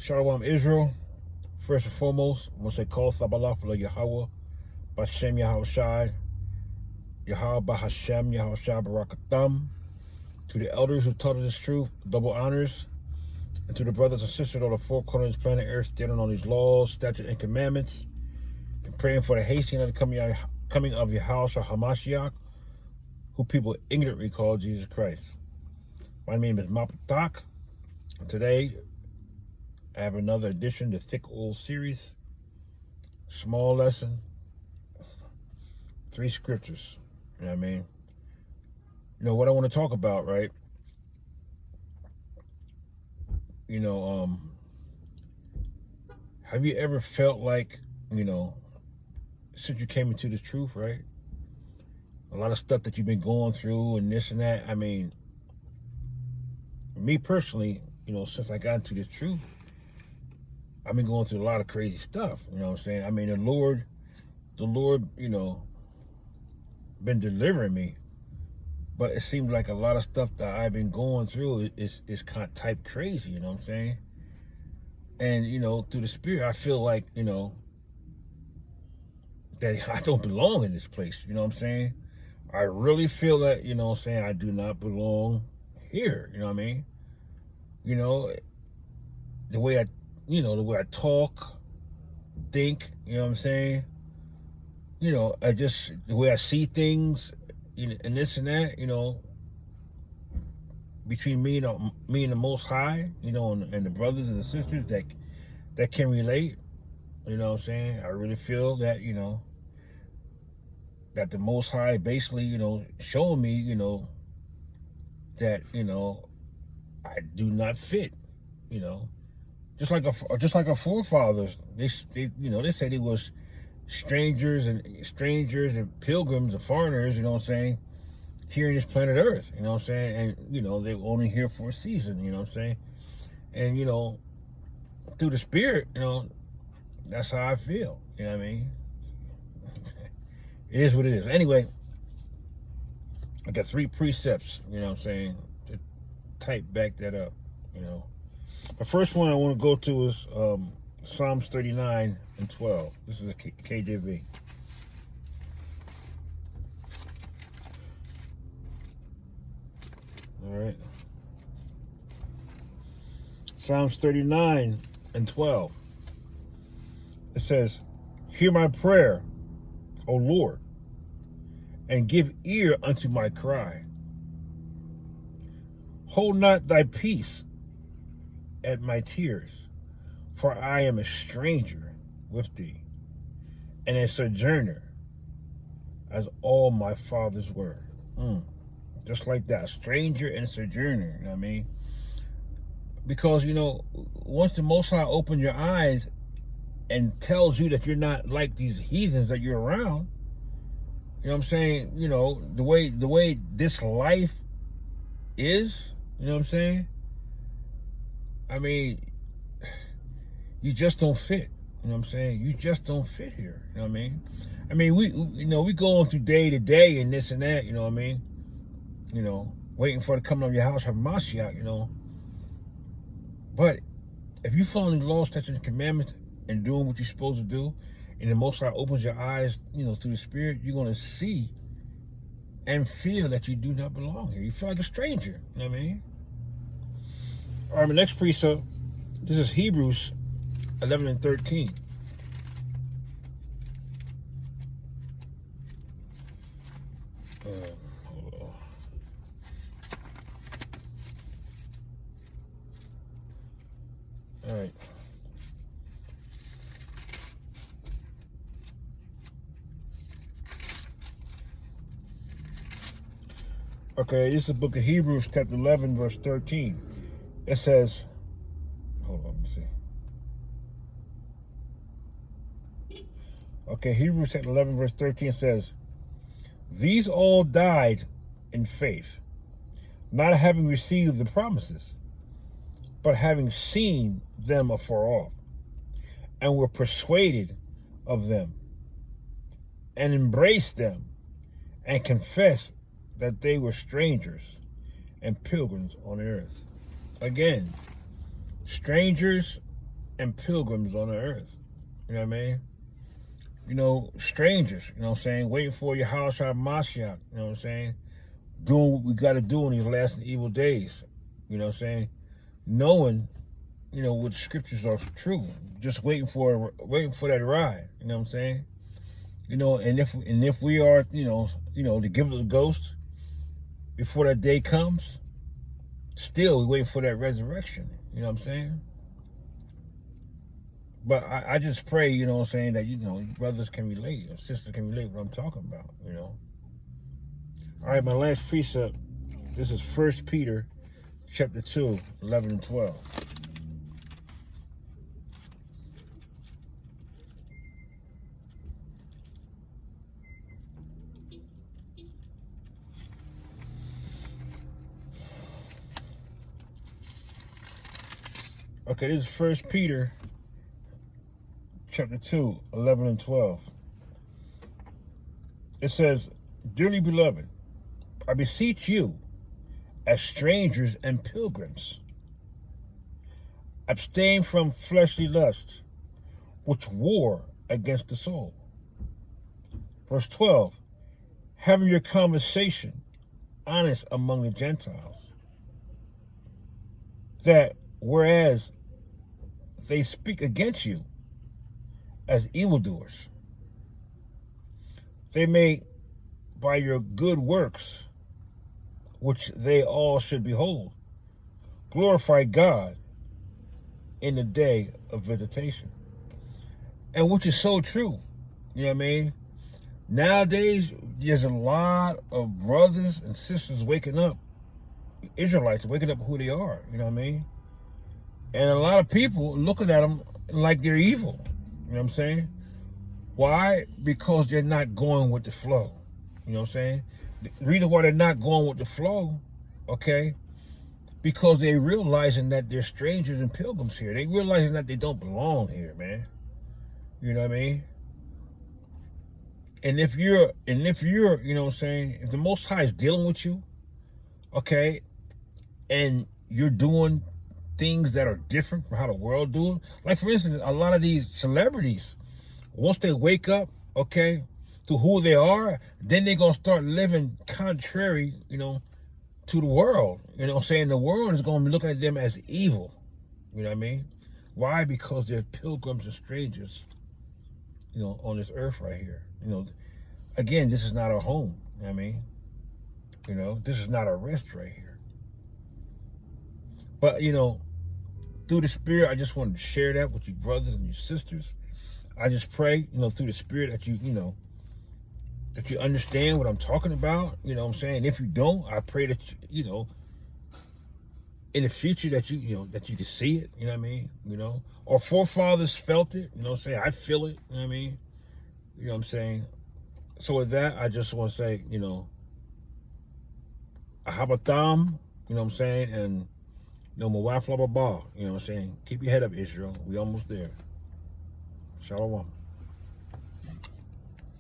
Shalom Israel. First and foremost, I want to say call Sabalafala Yahweh, Bashem Yahushai, Yahweh Bahashem Yahushai Barakatham. To the elders who taught us this truth, double honors. And to the brothers and sisters on the four corners of this planet Earth, standing on these laws, statutes, and commandments, and praying for the hastening of the coming of Yahushua HaMashiach, who people ignorantly call Jesus Christ. My name is Mapatak, and today I have another edition to Thick Oil series. Small lesson, 3 scriptures. You know what I mean? You know what I want to talk about, right? You know, have you ever felt like, since you came into the truth, right? A lot of stuff that you've been going through and this and that. I mean, me personally, since I got into the truth, I've been going through a lot of crazy stuff. You know what I'm saying? I mean, the Lord, been delivering me. But it seems like a lot of stuff that I've been going through is kind of type crazy, you know what I'm saying? And, through the Spirit, I feel like, that I don't belong in this place, you know what I'm saying? I really feel that, I do not belong here, you know what I mean? The way I talk, think, you know what I'm saying? The way I see things, and this and that, between me and the Most High, and the brothers and the sisters that can relate, you know what I'm saying? I really feel that, that the Most High basically, showing me, that, I do not fit, just like our forefathers. They said it was strangers and pilgrims and foreigners, you know what I'm saying, here in this planet Earth, you know what I'm saying, and they were only here for a season, you know what I'm saying, and through the Spirit, that's how I feel, you know what I mean. It is what it is. Anyway, I got 3 precepts, you know what I'm saying, to type back that up, The first one I want to go to is Psalms 39:12. This is a KJV. All right. Psalms 39:12. It says, "Hear my prayer, O Lord, and give ear unto my cry. Hold not thy peace at my tears, for I am a stranger with thee, and a sojourner, as all my fathers were." Just like that, stranger and sojourner, you know what I mean? Because, once the Most High opens your eyes and tells you that you're not like these heathens that you're around, you know what I'm saying? The way this life is, you know what I'm saying? I mean, you just don't fit. You know what I'm saying? You just don't fit here. You know what I mean? I mean, we going through day to day and this and that, you know what I mean? Waiting for the coming of your house, Mashiach, But if you following the laws, statutes, and commandments and doing what you're supposed to do, and the Most High opens your eyes, through the Spirit, you're going to see and feel that you do not belong here. You feel like a stranger. You know what I mean? All right, my next precept, this is Hebrews 11:13. Hold on. All right. Okay, this is the book of Hebrews, chapter 11, verse 13. It says, hold on, let me see. Okay, Hebrews chapter 11, verse 13 says, "These all died in faith, not having received the promises, but having seen them afar off, and were persuaded of them, and embraced them, and confessed that they were strangers and pilgrims on the earth." Again, strangers and pilgrims on the earth. You know what I mean? You know, strangers, you know what I'm saying, waiting for your house out Mashiach, you know what I'm saying? Doing what we got to do in these last and evil days, you know what I'm saying? Knowing, you know, what scriptures are true, just waiting for that ride, you know what I'm saying? You know, and if we are, you know, to give it the ghost before that day comes, still we waiting for that resurrection, you know what I'm saying? But I just pray, you know what I'm saying, that, you know, brothers can relate, or sisters can relate what I'm talking about, you know. All right, my last precept, this is 1 Peter chapter 2, 11 and 12. Okay, this is 1 Peter chapter 2, 11 and 12. It says, "Dearly beloved, I beseech you, as strangers and pilgrims, abstain from fleshly lusts, which war against the soul." Verse 12, "Having your conversation honest among the Gentiles, that whereas they speak against you as evildoers, they may, by your good works, which they all should behold, glorify God in the day of visitation." And which is so true, you know what I mean? Nowadays, there's a lot of brothers and sisters waking up, Israelites waking up who they are, you know what I mean? And a lot of people looking at them like they're evil, you know what I'm saying? Why? Because they're not going with the flow, you know what I'm saying? The reason why they're not going with the flow, okay, because they're realizing that they're strangers and pilgrims here. They realizing that they don't belong here, man. You know what I mean? And if you're, you know what I'm saying, if the Most High is dealing with you, okay, and you're doing things that are different from how the world do it, like for instance, a lot of these celebrities, once they wake up, okay, to who they are, then they're gonna start living contrary, you know, to the world. You know what I'm saying? The world is gonna be looking at them as evil. You know what I mean? Why? Because they're pilgrims and strangers, you know, on this earth right here. You know, again, this is not our home. You know what I mean? You know, this is not our rest right here. But, you know, through the Spirit, I just wanted to share that with you brothers and you sisters. I just pray, you know, through the Spirit that you know, that you understand what I'm talking about. You know what I'm saying? If you don't, I pray that, you know, in the future that you know, that you can see it, you know what I mean? You know, our forefathers felt it, you know what I'm saying? I feel it, you know what I mean? You know what I'm saying? So with that, I just want to say, you know, Ahabatam, you know what I'm saying? And, you know, Mawaf Lababa, you know what I'm saying? Keep your head up, Israel. We almost there. Shalom.